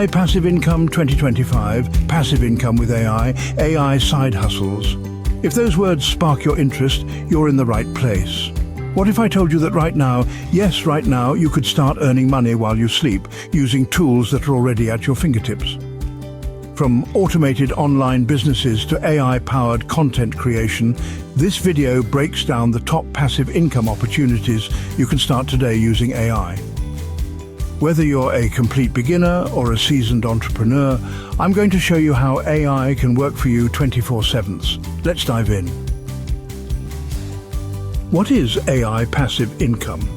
AI Passive Income 2025, Passive Income with AI Side Hustles. If those words spark your interest, you're in the right place. What if I told you that right now, yes, right now, you could start earning money while you sleep using tools that are already at your fingertips? From automated online businesses to AI-powered content creation, this video breaks down the top passive income opportunities you can start today using AI. Whether you're a complete beginner or a seasoned entrepreneur, I'm going to show you how AI can work for you 24/7. Let's dive in. What is AI passive income?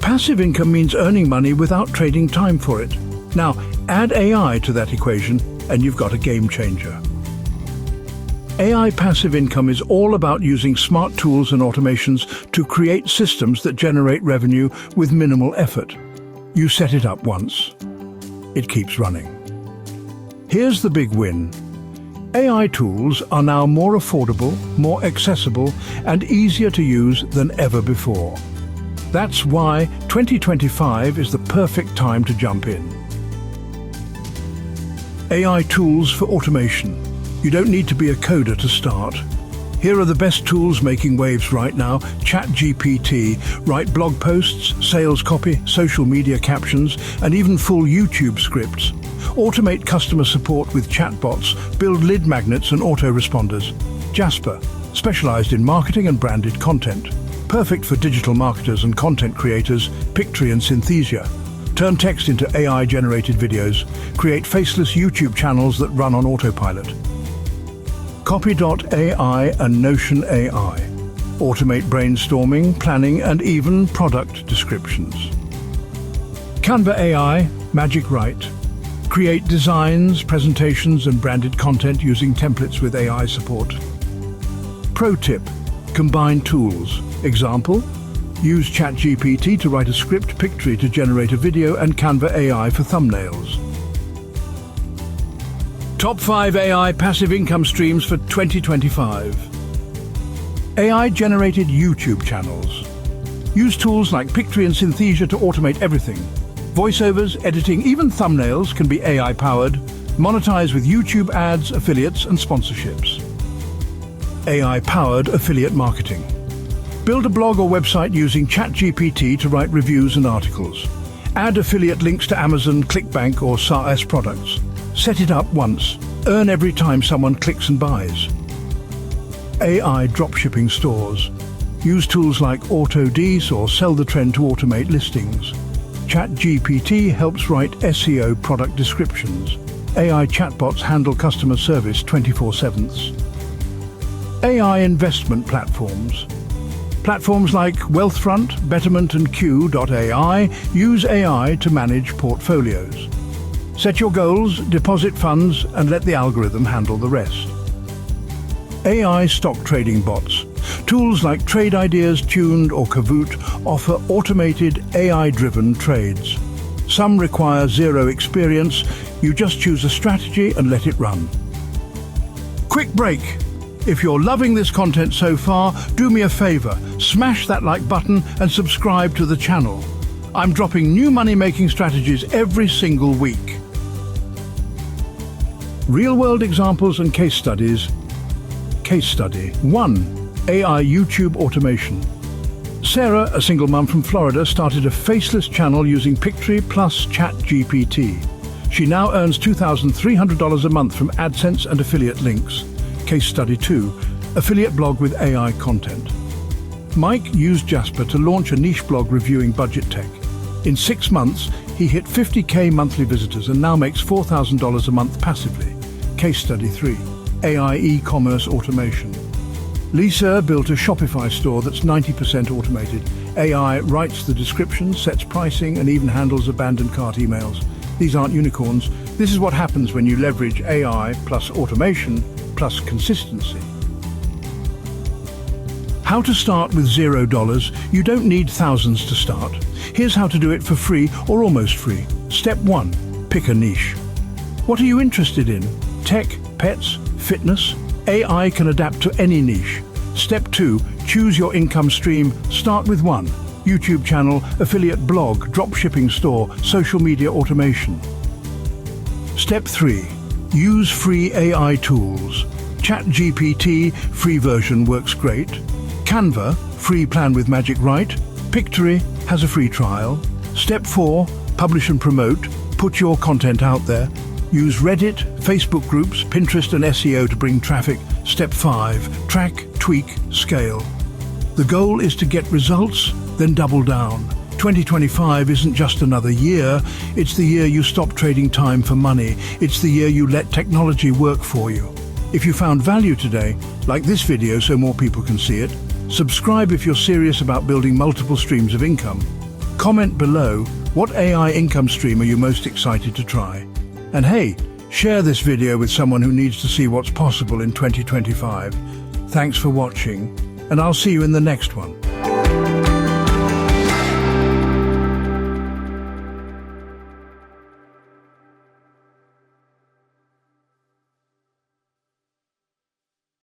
Passive income means earning money without trading time for it. Now, add AI to that equation and you've got a game changer. AI passive income is all about using smart tools and automations to create systems that generate revenue with minimal effort. You set it up once, it keeps running. Here's the big win. AI tools are now more affordable, more accessible, and easier to use than ever before. That's why 2025 is the perfect time to jump in. AI tools for automation. You don't need to be a coder to start. Here are the best tools making waves right now. ChatGPT, write blog posts, sales copy, social media captions, and even full YouTube scripts. Automate customer support with chatbots, build lead magnets and autoresponders. Jasper, specialized in marketing and branded content. Perfect for digital marketers and content creators, Pictory and Synthesia. Turn text into AI-generated videos. Create faceless YouTube channels that run on autopilot. Copy.ai and Notion AI. Automate brainstorming, planning, and even product descriptions. Canva AI, Magic Write. Create designs, presentations, and branded content using templates with AI support. Pro tip, combine tools. Example, use ChatGPT to write a script, Pictory to generate a video, and Canva AI for thumbnails. Top 5 AI passive income streams for 2025. AI-generated YouTube channels. Use tools like Pictory and Synthesia to automate everything. Voiceovers, editing, even thumbnails can be AI-powered. Monetize with YouTube ads, affiliates, and sponsorships. AI-powered affiliate marketing. Build a blog or website using ChatGPT to write reviews and articles. Add affiliate links to Amazon, ClickBank, or SaaS products. Set it up once. Earn every time someone clicks and buys. AI dropshipping stores. Use tools like AutoDS or Sell the Trend to automate listings. ChatGPT helps write SEO product descriptions. AI chatbots handle customer service 24/7. AI investment platforms. Platforms like Wealthfront, Betterment, and Q.ai use AI to manage portfolios. Set your goals, deposit funds, and let the algorithm handle the rest. AI stock trading bots. Tools like Trade Ideas, Tuned, or Kahoot offer automated AI-driven trades. Some require zero experience. You just choose a strategy and let it run. Quick break. If you're loving this content so far, do me a favor, smash that like button and subscribe to the channel. I'm dropping new money-making strategies every single week. Real-world examples and case studies. Case study 1. AI YouTube automation. Sarah, a single mum from Florida, started a faceless channel using Pictory plus ChatGPT. She now earns $2,300 a month from AdSense and affiliate links. Case study 2. Affiliate blog with AI content. Mike used Jasper to launch a niche blog reviewing budget tech. In 6 months, he hit 50K monthly visitors and now makes $4,000 a month passively. Case study 3. AI e-commerce automation. Lisa built a Shopify store that's 90% automated. AI writes the descriptions, sets pricing, and even handles abandoned cart emails. These aren't unicorns. This is what happens when you leverage AI plus automation plus consistency. How to start with $0. You don't need thousands to start. Here's how to do it for free or almost free. Step 1. Pick a niche. What are you interested in? Tech, pets, fitness? AI can adapt to any niche. Step 2. Choose your income stream. Start with 1. YouTube channel, affiliate blog, dropshipping store, social media automation. Step 3. Use free AI tools. ChatGPT free version works great. Canva, free plan with Magic Write. Pictory has a free trial. Step 4. Publish and promote. Put your content out there. Use Reddit, Facebook groups, Pinterest and SEO to bring traffic. Step 5. Track, tweak, scale. The goal is to get results, then double down. 2025 isn't just another year, it's the year you stop trading time for money. It's the year you let technology work for you. If you found value today, like this video so more people can see it. Subscribe if you're serious about building multiple streams of income. Comment below, what AI income stream are you most excited to try? And hey, share this video with someone who needs to see what's possible in 2025. Thanks for watching, and I'll see you in the next one.